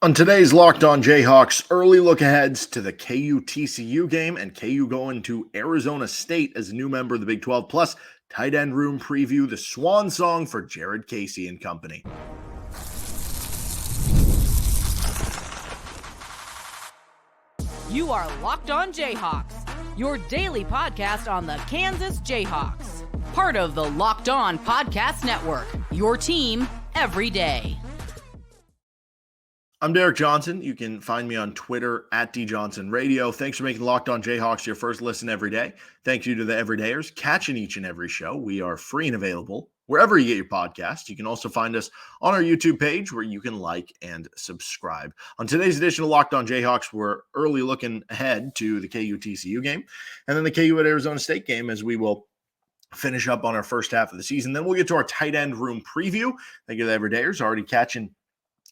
On today's Locked On Jayhawks, early look aheads to the KU TCU game and KU going to Arizona State as a new member of the Big 12, plus tight end room preview, the swan song for Jared Casey and company. You are Locked On Jayhawks, your daily podcast on the Kansas Jayhawks. Part of the Locked On Podcast Network, your team every day. I'm Derek Johnson. You can find me on Twitter at DJohnsonRadio. Thanks for making Locked On Jayhawks your first listen every day. Thank you to the everydayers catching each and every show. We are free and available wherever you get your podcast. You can also find us on our YouTube page where you can like and subscribe. On today's edition of Locked On Jayhawks, we're early looking ahead to the KU TCU game and then the KU at Arizona State game, as we will finish up on our first half of the season. Then we'll get to our tight end room preview. Thank you to the everydayers already catching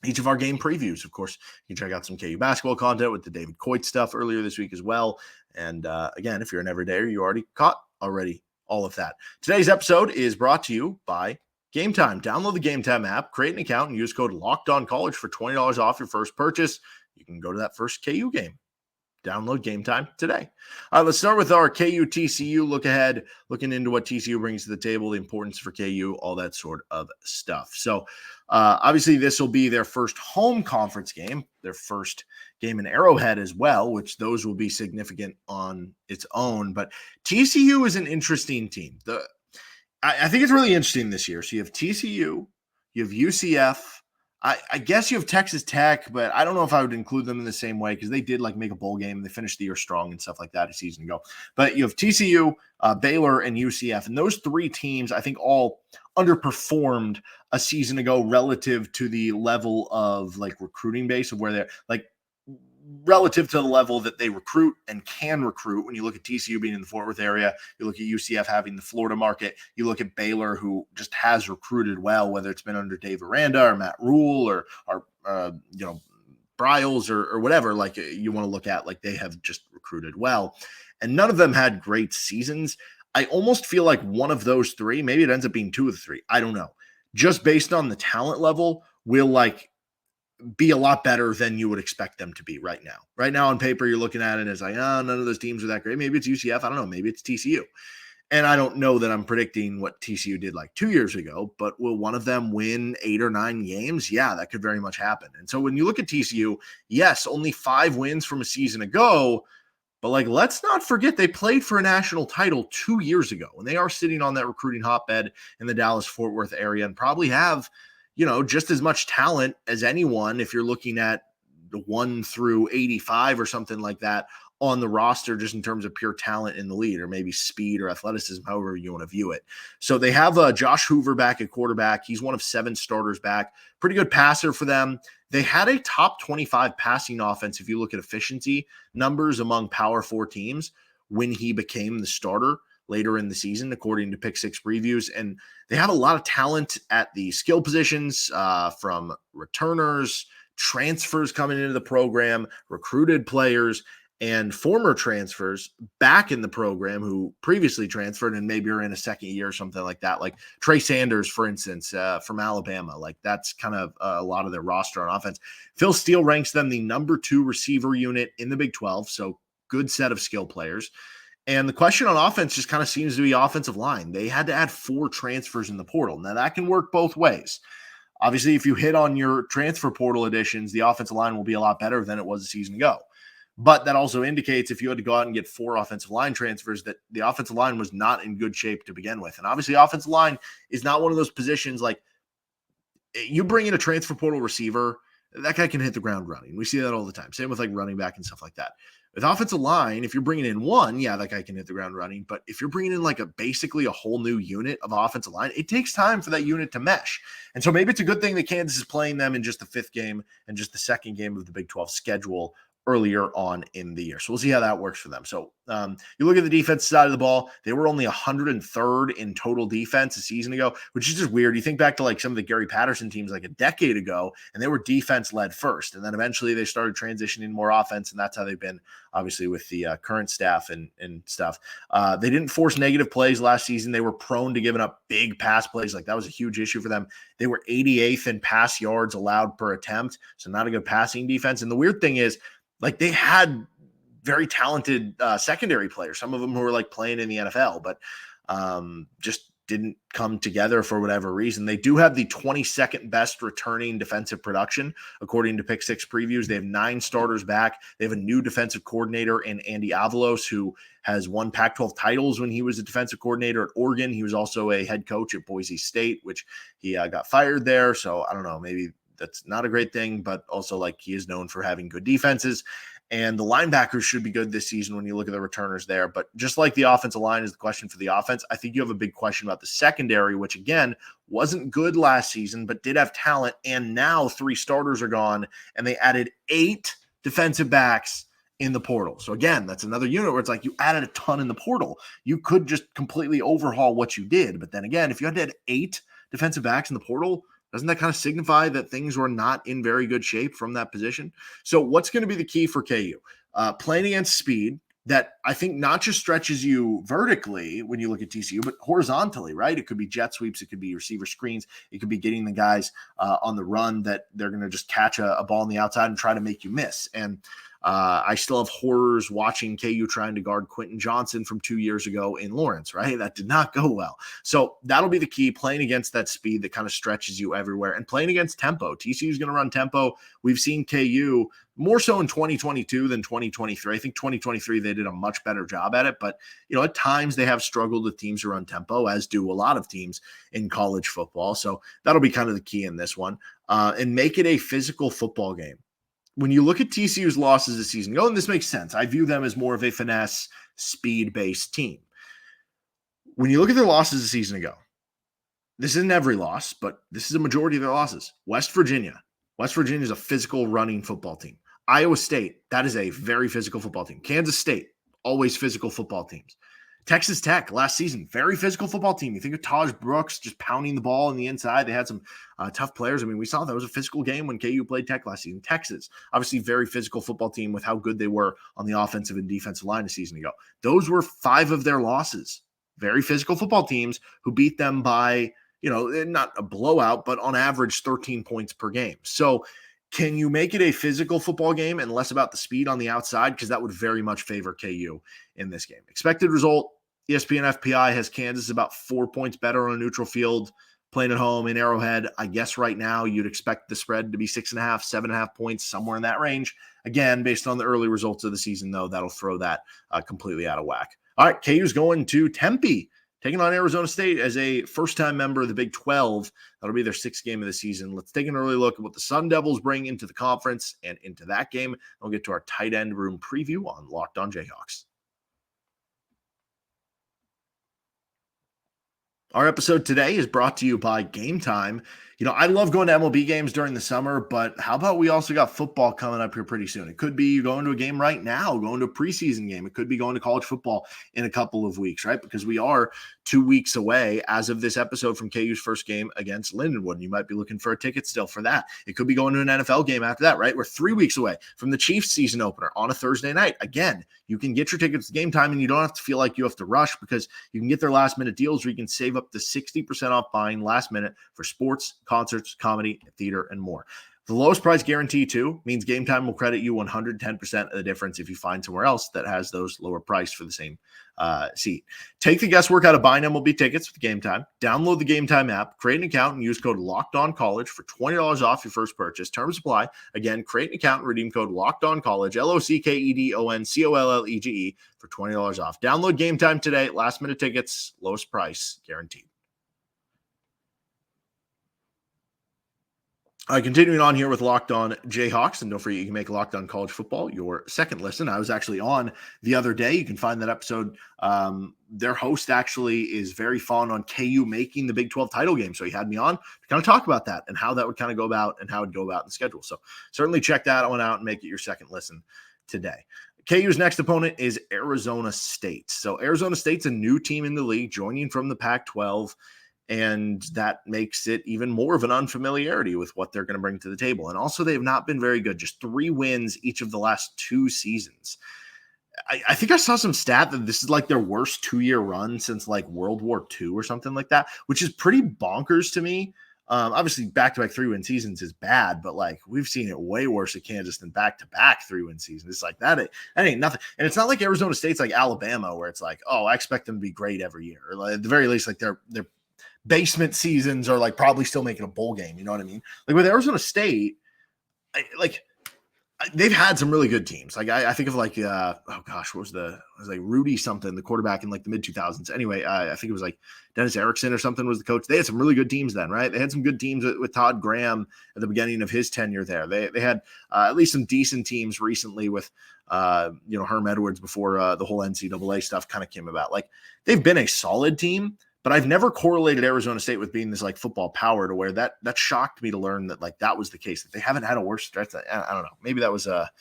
each of our game previews. Of course, you can check out some KU basketball content with the David Coit stuff earlier this week as well. And again, if you're an everydayer, you already caught all of that. Today's episode is brought to you by Game Time. Download the Game Time app, create an account, and use code LOCKEDONCollege for $20 off your first purchase. You can go to that first KU game. Download Game Time today. All right, let's start with our KU TCU look ahead, looking into what TCU brings to the table, the importance for KU, all that sort of stuff. So obviously this will be their first home conference game, their first game in Arrowhead as well, which those will be significant on its own. But TCU is an interesting team. I think it's really interesting this year. So you have TCU, you have UCF, I guess you have Texas Tech, but I don't know if I would include them in the same way because they did make a bowl game and they finished the year strong and stuff like that a season ago. But you have TCU, Baylor, and UCF. And those three teams, I think, all underperformed a season ago relative to the level of recruiting base of where they're relative to the level that they recruit and can recruit. When you look at TCU being in the Fort Worth area, you look at UCF having the Florida market, you look at Baylor, who just has recruited well, whether it's been under Dave Aranda or Matt Rule or Bryles or whatever, you want to look at, they have just recruited well. And none of them had great seasons. I almost feel like one of those three, maybe it ends up being two of the three, I don't know, just based on the talent level, will be a lot better than you would expect them to be right now. Right now on paper, you're looking at it as none of those teams are that great. Maybe it's UCF. I don't know. Maybe it's TCU. And I don't know that I'm predicting what TCU did 2 years ago, but will one of them win 8 or 9 games? Yeah, that could very much happen. And so when you look at TCU, yes, only 5 wins from a season ago, but let's not forget they played for a national title 2 years ago, and they are sitting on that recruiting hotbed in the Dallas-Fort Worth area and probably have just as much talent as anyone if you're looking at the 1 through 85 or something like that on the roster, just in terms of pure talent in the league, or maybe speed or athleticism, however you want to view it. So they have Josh Hoover back at quarterback. He's one of 7 starters back. Pretty good passer for them. They had a top 25 passing offense if you look at efficiency numbers among Power 4 teams when he became the starter later in the season, according to Pick 6 previews. And they have a lot of talent at the skill positions, from returners, transfers coming into the program, recruited players, and former transfers back in the program who previously transferred and maybe are in a second year or something like that. Like Trey Sanders, for instance, from Alabama. That's kind of a lot of their roster on offense. Phil Steele ranks them the number 2 receiver unit in the Big 12. So good set of skill players. And the question on offense just kind of seems to be offensive line. They had to add 4 transfers in the portal. Now, that can work both ways. Obviously, if you hit on your transfer portal additions, the offensive line will be a lot better than it was a season ago. But that also indicates if you had to go out and get 4 offensive line transfers, that the offensive line was not in good shape to begin with. And obviously, offensive line is not one of those positions you bring in a transfer portal receiver, that guy can hit the ground running. We see that all the time. Same with running back and stuff like that. With offensive line, if you're bringing in one, yeah, that guy can hit the ground running. But if you're bringing in basically a whole new unit of offensive line, it takes time for that unit to mesh. And so maybe it's a good thing that Kansas is playing them in just the 5th game and just the 2nd game of the Big 12 schedule earlier on in the year. So we'll see how that works for them. So you look at the defense side of the ball, they were only 103rd in total defense a season ago, which is just weird. You think back to like some of the Gary Patterson teams like a decade ago, and they were defense led first. And then eventually they started transitioning more offense. And that's how they've been, obviously, with the current staff and stuff. They didn't force negative plays last season. They were prone to giving up big pass plays. Like that was a huge issue for them. They were 88th in pass yards allowed per attempt. So not a good passing defense. And the weird thing is, like they had very talented secondary players, some of them who were like playing in the NFL, but just didn't come together for whatever reason. They do have the 22nd best returning defensive production, according to Pick Six Previews. They have 9 starters back. They have a new defensive coordinator in Andy Avalos, who has won Pac-12 titles when he was a defensive coordinator at Oregon. He was also a head coach at Boise State, which he got fired there. So I don't know, maybe that's not a great thing, but also like he is known for having good defenses. And the linebackers should be good this season when you look at the returners there. But just like the offensive line is the question for the offense, I think you have a big question about the secondary, which again wasn't good last season, but did have talent. And now 3 starters are gone, and they added 8 defensive backs in the portal. So again, that's another unit where it's like you added a ton in the portal. You could just completely overhaul what you did. But then again, if you had to add 8 defensive backs in the portal, doesn't that kind of signify that things were not in very good shape from that position? So what's going to be the key for KU? Playing against speed that I think not just stretches you vertically when you look at TCU, but horizontally, right? It could be jet sweeps. It could be receiver screens. It could be getting the guys on the run that they're going to just catch a ball on the outside and try to make you miss. And I still have horrors watching KU trying to guard Quinton Johnson from 2 years ago in Lawrence, right? That did not go well. So that'll be the key, playing against that speed that kind of stretches you everywhere and playing against tempo. TCU is going to run tempo. We've seen KU more so in 2022 than 2023. I think 2023, they did a much better job at it. But, at times they have struggled with teams who run tempo, as do a lot of teams in college football. So that'll be kind of the key in this one. And make it a physical football game. When you look at TCU's losses this season, and this makes sense. I view them as more of a finesse, speed-based team. When you look at their losses a season ago, this isn't every loss, but this is a majority of their losses. West Virginia is a physical running football team. Iowa State, that is a very physical football team. Kansas State, always physical football teams. Texas Tech last season, very physical football team. You think of Taj Brooks just pounding the ball on the inside. They had some tough players. I mean, we saw that was a physical game when KU played Tech last season. Texas, obviously very physical football team with how good they were on the offensive and defensive line a season ago. Those were 5 of their losses. Very physical football teams who beat them by, not a blowout, but on average 13 points per game. So can you make it a physical football game and less about the speed on the outside? Because that would very much favor KU in this game. Expected result, ESPN FPI has Kansas about 4 points better on a neutral field, playing at home in Arrowhead. I guess right now you'd expect the spread to be 6.5, 7.5 points, somewhere in that range. Again, based on the early results of the season, though, that'll throw that completely out of whack. All right, KU's going to Tempe, taking on Arizona State as a first-time member of the Big 12. That'll be their 6th game of the season. Let's take an early look at what the Sun Devils bring into the conference and into that game. We'll get to our tight end room preview on Locked On Jayhawks. Our episode today is brought to you by Game Time. I love going to MLB games during the summer, but how about we also got football coming up here pretty soon? It could be you going to a game right now, going to a preseason game. It could be going to college football in a couple of weeks, right? Because we are 2 weeks away as of this episode from KU's first game against Lindenwood. And you might be looking for a ticket still for that. It could be going to an NFL game after that, right? We're 3 weeks away from the Chiefs season opener on a Thursday night. Again, you can get your tickets to Game Time and you don't have to feel like you have to rush because you can get their last minute deals where you can save up to 60% off buying last minute for sports, concerts, comedy, theater, and more. The lowest price guarantee, too, means Game Time will credit you 110% of the difference if you find somewhere else that has those lower price for the same seat. Take the guesswork out of buying MLB tickets with Game Time. Download the Game Time app, create an account, and use code LOCKEDONCollege for $20 off your first purchase. Terms apply. Again, create an account and redeem code LOCKEDONCollege, LOCKEDONCOLLEGE for $20 off. Download Game Time today. Last minute tickets, lowest price guaranteed. Continuing on here with Locked On Jayhawks, and don't forget you can make Locked On College Football your second listen. I was actually on the other day. You can find that episode. Their host actually is very fond on KU making the Big 12 title game, so he had me on to kind of talk about that and how that would kind of go about and how it would go about in the schedule. So certainly check that one out and make it your second listen today. KU's next opponent is Arizona State. So Arizona State's a new team in the league, joining from the Pac-12, and that makes it even more of an unfamiliarity with what they're going to bring to the table. And also, they have not been very good, just 3 wins each of the last 2 seasons. I think I saw some stat that this is like their worst 2-year run since like World War II or something like that, which is pretty bonkers to me. Obviously, back-to-back 3-win seasons is bad, but like we've seen it way worse at Kansas than back-to-back 3-win seasons. It's like that ain't nothing. And it's not like Arizona State's like Alabama, where it's like, oh, I expect them to be great every year. Or like, at the very least, like their basement seasons are like probably still making a bowl game. You know what I mean? Like with Arizona State, they've had some really good teams. Like I think of like what was like Rudy something, the quarterback in like the mid 2000s. Anyway, I think it was like Dennis Erickson or something was the coach. They had some really good teams then, right? They had some good teams with Todd Graham at the beginning of his tenure there. They had at least some decent teams recently with Herm Edwards before the whole NCAA stuff kind of came about. Like they've been a solid team. But I've never correlated Arizona State with being this like football power to where that shocked me to learn that like that was the case, that they haven't had a worse stretch. I don't know. Maybe that was a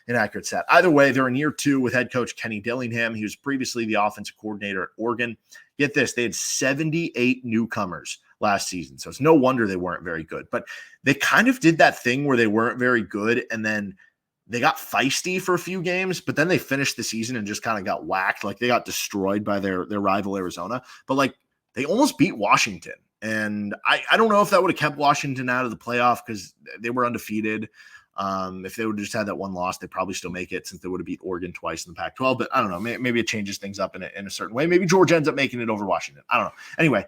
inaccurate stat. Either way, they're in year 2 with head coach Kenny Dillingham. He was previously the offensive coordinator at Oregon. Get this, they had 78 newcomers last season. So it's no wonder they weren't very good. But they kind of did that thing where they weren't very good and then they got feisty for a few games, but then they finished the season and just kind of got whacked. Like they got destroyed by their rival Arizona. But like they almost beat Washington. And I don't know if that would have kept Washington out of the playoff because they were undefeated. If they would have just had that one loss, they'd probably still make it since they would have beat Oregon twice in the Pac-12. But I don't know. Maybe it changes things up in a certain way. Maybe Georgia ends up making it over Washington. I don't know. Anyway,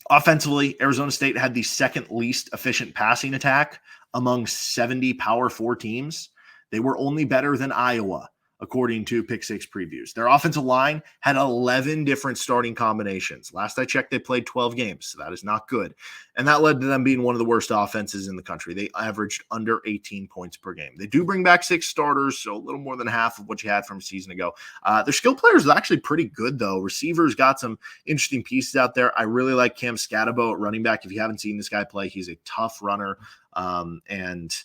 offensively, Arizona State had the second least efficient passing attack among 70 Power 4 teams. They were only better than Iowa, according to Pick 6 previews. Their offensive line had 11 different starting combinations. Last I checked, they played 12 games, so that is not good. And that led to them being one of the worst offenses in the country. They averaged under 18 points per game. They do bring back 6 starters, so a little more than half of what you had from a season ago. Their skill players are actually pretty good, though. Receivers got some interesting pieces out there. I really like Cam Scatabo at running back. If you haven't seen this guy play, he's a tough runner. And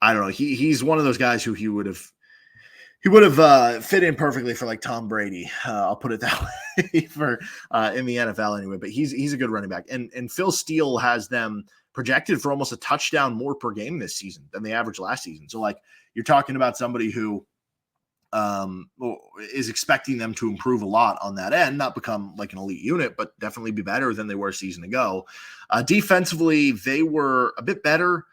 I don't know, he's one of those guys who he would have fit in perfectly for like Tom Brady. I'll put it that way for in the NFL anyway. But he's a good running back, and Phil Steele has them projected for almost a touchdown more per game this season than they averaged last season. So like you're talking about somebody who is expecting them to improve a lot on that end, not become like an elite unit, but definitely be better than they were a season ago. Defensively, they were a bit better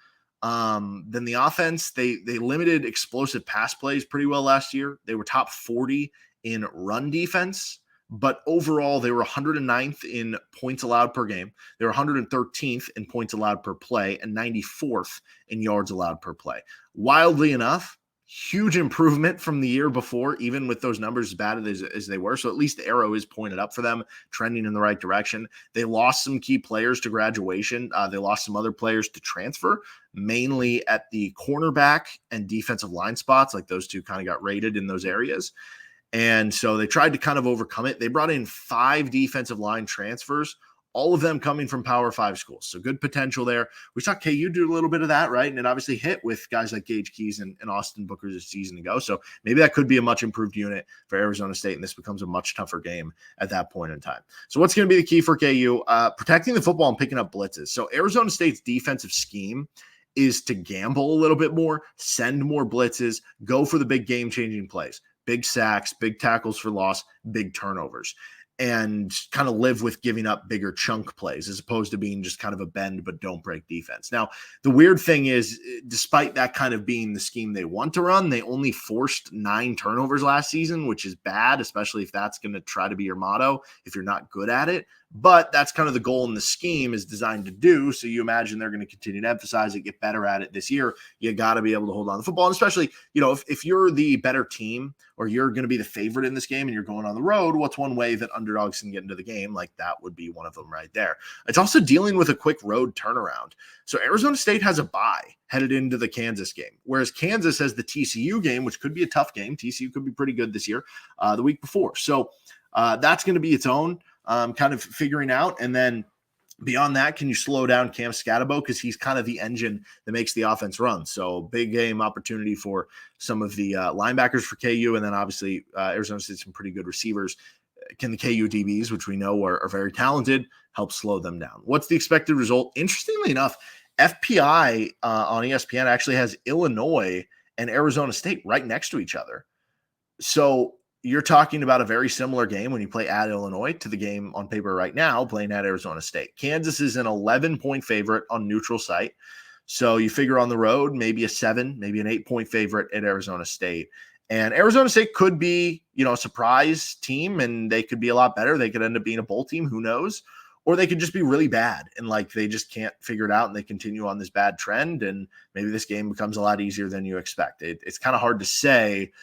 than the offense. They limited explosive pass plays pretty well last year. They were top 40 in run defense, but overall they were 109th in points allowed per game. They were 113th in points allowed per play and 94th in yards allowed per play. Wildly enough, huge improvement from the year before, even with those numbers as bad as they were. So at least the arrow is pointed up for them, trending in the right direction. They lost some key players to graduation. They lost some other players to transfer, mainly at the cornerback and defensive line spots. Like those two kind of got rated in those areas. And so they tried to kind of overcome it. They brought in 5 defensive line transfers, all of them coming from Power 5 schools. So good potential there. We saw KU do a little bit of that, right? And it obviously hit with guys like Gage Keys and Austin Booker a season ago. So maybe that could be a much improved unit for Arizona State, and this becomes a much tougher game at that point in time. So what's going to be the key for KU? Protecting the football and picking up blitzes. So Arizona State's defensive scheme is to gamble a little bit more, send more blitzes, go for the big game-changing plays, big sacks, big tackles for loss, big turnovers, and kind of live with giving up bigger chunk plays as opposed to being just kind of a bend but don't break defense. Now, the weird thing is, despite that kind of being the scheme they want to run, they only forced 9 turnovers last season, which is bad, especially if that's going to try to be your motto if you're not good at it. But that's kind of the goal in the scheme is designed to do. So you imagine they're going to continue to emphasize it, get better at it this year. You got to be able to hold on to the football. And especially, if you're the better team or you're going to be the favorite in this game and you're going on the road, what's one way that underdogs can get into the game? Like that would be one of them right there. It's also dealing with a quick road turnaround. So Arizona State has a bye headed into the Kansas game, whereas Kansas has the TCU game, which could be a tough game. TCU could be pretty good this year, the week before. So that's going to be its own kind of figuring out. And then Beyond that, can you slow down Cam Scatabo? Because he's kind of the engine that makes the offense run. So big game opportunity for some of the linebackers for KU. And then obviously Arizona State, some pretty good receivers. Can the KU DBs, which we know are very talented, help slow them down? What's the expected result? Interestingly enough, FPI on ESPN actually has Illinois and Arizona State right next to each other. So you're talking about a very similar game when you play at Illinois to the game on paper right now, playing at Arizona State. Kansas is an 11-point favorite on neutral site. So you figure on the road, maybe a 7, maybe an 8-point favorite at Arizona State. And Arizona State could be, a surprise team, and they could be a lot better. They could end up being a bowl team. Who knows? Or they could just be really bad and they just can't figure it out and they continue on this bad trend. And maybe this game becomes a lot easier than you expect. It's kind of hard to say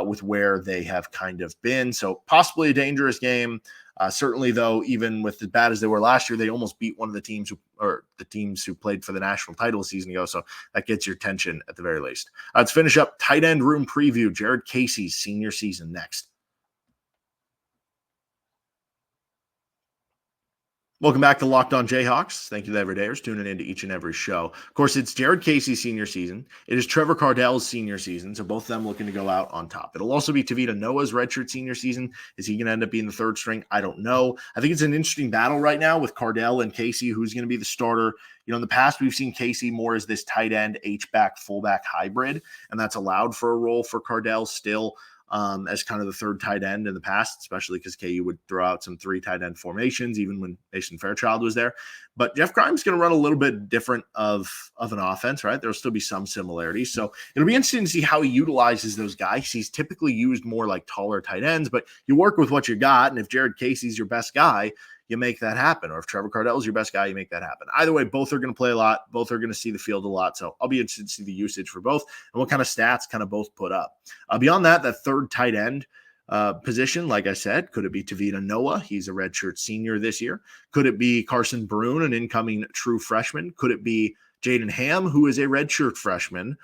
with where they have kind of been. So possibly a dangerous game. Certainly, though, even with as bad as they were last year, they almost beat one of the teams who played for the national title a season ago. So that gets your attention at the very least. Let's finish up tight end room preview. Jared Casey's senior season next. Welcome back to Locked On Jayhawks. Thank you to everydayers tuning into each and every show. Of course, it's Jared Casey's senior season. It is Trevor Kardell's senior season, so both of them looking to go out on top. It'll also be Tavita Noah's redshirt senior season. Is he going to end up being the third string? I don't know. I think it's an interesting battle right now with Kardell and Casey, who's going to be the starter. In the past, we've seen Casey more as this tight end, H-back, fullback hybrid, and that's allowed for a role for Kardell still. As kind of the third tight end in the past, especially because KU would throw out some 3 tight end formations, even when Mason Fairchild was there. But Jeff Grimes going to run a little bit different of an offense, right? There'll still be some similarities. So it'll be interesting to see how he utilizes those guys. He's typically used more like taller tight ends, but you work with what you got. And if Jared Casey's your best guy, you make that happen. Or if Trevor Kardell is your best guy, you make that happen. Either way, both are going to play a lot. Both are going to see the field a lot. So I'll be interested to see the usage for both and what kind of stats kind of both put up. Beyond that third tight end position, like I said, could it be Tavita Noah? He's a redshirt senior this year. Could it be Carson Brune, an incoming true freshman? Could it be Jaden Ham, who is a redshirt freshman?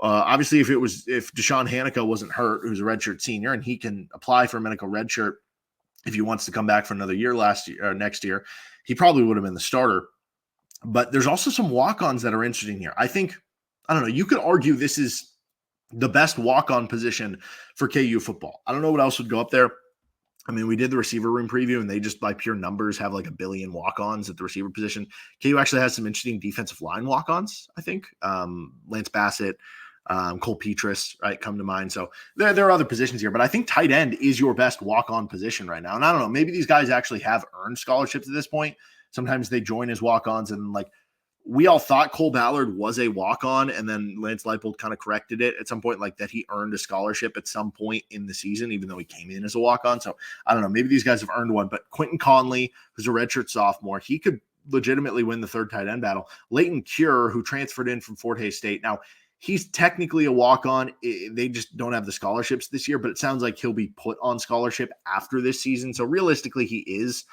Obviously, if Deshaun Hanukkah wasn't hurt, who's a redshirt senior, and he can apply for a medical redshirt if he wants to come back for another year next year, he probably would have been the starter. But there's also some walk-ons that are interesting here. I don't know, you could argue this is the best walk-on position for KU football. I don't know what else would go up there. I mean, we did the receiver room preview, and they just by pure numbers have like a billion walk-ons at the receiver position. KU actually has some interesting defensive line walk-ons, I think. Lance Bassett, Cole Petras, right, come to mind. So there are other positions here, but I think tight end is your best walk-on position right now. And I don't know, maybe these guys actually have earned scholarships at this point. Sometimes they join as walk-ons, and we all thought Cole Ballard was a walk-on, and then Lance Leipold kind of corrected it at some point, that he earned a scholarship at some point in the season, even though he came in as a walk-on. So I don't know, maybe these guys have earned one, but Quinton Conley, who's a redshirt sophomore, he could legitimately win the third tight end battle. Leyton Cure, who transferred in from Fort Hays State. Now, he's technically a walk-on. They just don't have the scholarships this year, but it sounds like he'll be put on scholarship after this season. So realistically, he is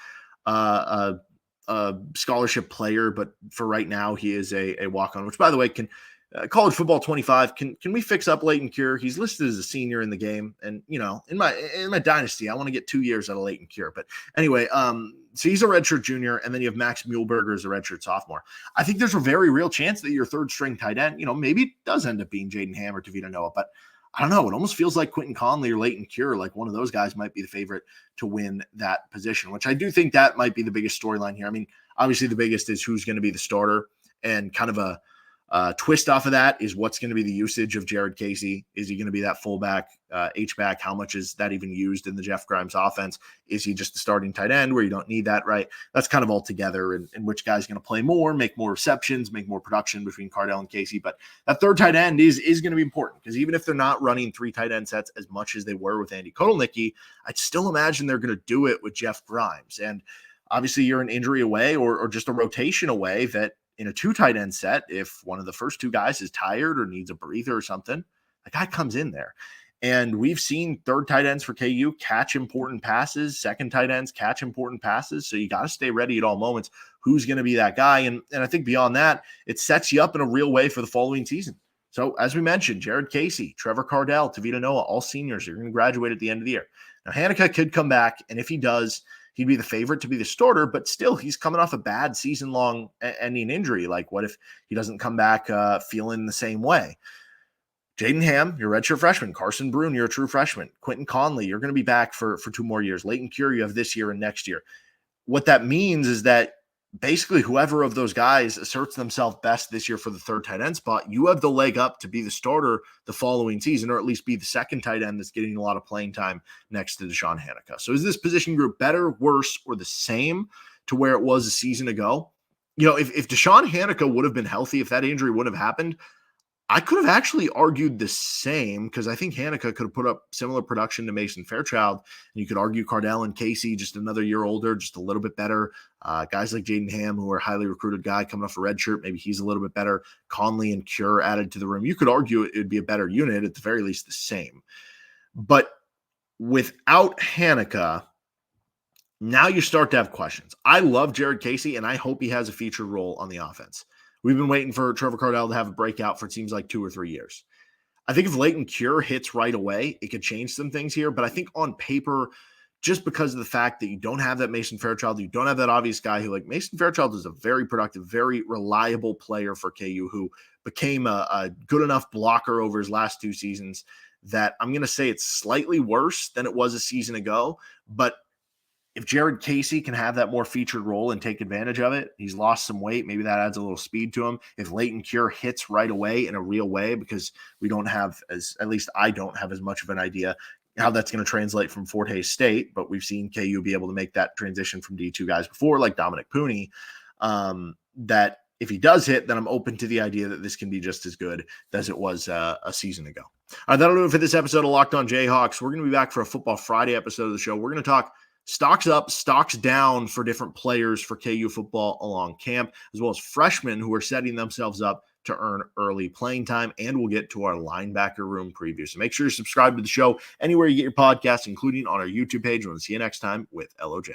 a scholarship player, but for right now, he is a walk-on, which, by the way, can college football 25. Can we fix up Leyton Cure? He's listed as a senior in the game. And, in my dynasty, I want to get 2 years out of Leyton Cure. But anyway, so he's a redshirt junior, and then you have Max Muehlberger as a redshirt sophomore. I think there's a very real chance that your third string tight end, maybe it does end up being Jaden Ham or Tavita Noah, but I don't know. It almost feels like Quinton Conley or Leyton Cure, like one of those guys might be the favorite to win that position, which I do think that might be the biggest storyline here. I mean, obviously the biggest is who's going to be the starter, and kind of a twist off of that is what's going to be the usage of Jared Casey. Is he going to be that fullback, H-back? How much is that even used in the Jeff Grimes offense? Is he just the starting tight end where you don't need that, right? That's kind of all together, and which guy's going to play more, make more receptions, make more production between Kardell and Casey. But that third tight end is going to be important, because even if they're not running 3 tight end sets as much as they were with Andy Kotelnicki, I'd still imagine they're going to do it with Jeff Grimes. And obviously you're an injury away or just a rotation away that, in a 2 tight end set, if one of the first 2 guys is tired or needs a breather or something, a guy comes in there. And we've seen third tight ends for KU catch important passes, second tight ends catch important passes. So you got to stay ready at all moments. Who's going to be that guy? And I think beyond that, it sets you up in a real way for the following season. So as we mentioned, Jared Casey, Trevor Kardell, Tavita Noah, all seniors are going to graduate at the end of the year. Now, Hanukkah could come back, and if he does, he'd be the favorite to be the starter, but still he's coming off a bad season-long ending injury. Like, what if he doesn't come back feeling the same way? Jaden Ham, you're a redshirt freshman. Carson Brune, you're a true freshman. Quinton Conley, you're going to be back for 2 more years. Leyton Cure, you have this year and next year. What that means is that basically whoever of those guys asserts themselves best this year for the third tight end spot, you have the leg up to be the starter the following season, or at least be the second tight end that's getting a lot of playing time next to Deshaun Hanika. So is this position group better, worse, or the same to where it was a season ago? You know, if Deshaun Hanika would have been healthy, if that injury would have happened, I could have actually argued the same, because I think Hanika could have put up similar production to Mason Fairchild. And you could argue Kardell and Casey just another year older, just a little bit better. Guys like Jaden Ham, who are a highly recruited guy coming off a red shirt, maybe he's a little bit better. Conley and Cure added to the room. You could argue it would be a better unit, at the very least the same. But without Hanika, now you start to have questions. I love Jared Casey, and I hope he has a featured role on the offense. We've been waiting for Trevor Kardell to have a breakout for it seems like 2 or 3 years. I think if Leyton Cure hits right away, it could change some things here. But I think on paper, just because of the fact that you don't have that Mason Fairchild, you don't have that obvious guy who, like, Mason Fairchild is a very productive, very reliable player for KU who became a good enough blocker over his last 2 seasons that I'm going to say it's slightly worse than it was a season ago. But if Jared Casey can have that more featured role and take advantage of it, he's lost some weight. Maybe that adds a little speed to him. If Leyton Cure hits right away in a real way, because we don't have at least I don't have as much of an idea how that's going to translate from Fort Hays State, but we've seen KU be able to make that transition from D2 guys before, like Dominic Pooney, that if he does hit, then I'm open to the idea that this can be just as good as it was a season ago. All right, that'll do it for this episode of Locked On Jayhawks. We're going to be back for a Football Friday episode of the show. We're going to talk stocks up, stocks down for different players for KU football along camp, as well as freshmen who are setting themselves up to earn early playing time. And we'll get to our linebacker room preview. So make sure you're subscribed to the show anywhere you get your podcasts, including on our YouTube page. We'll see you next time with LOJ.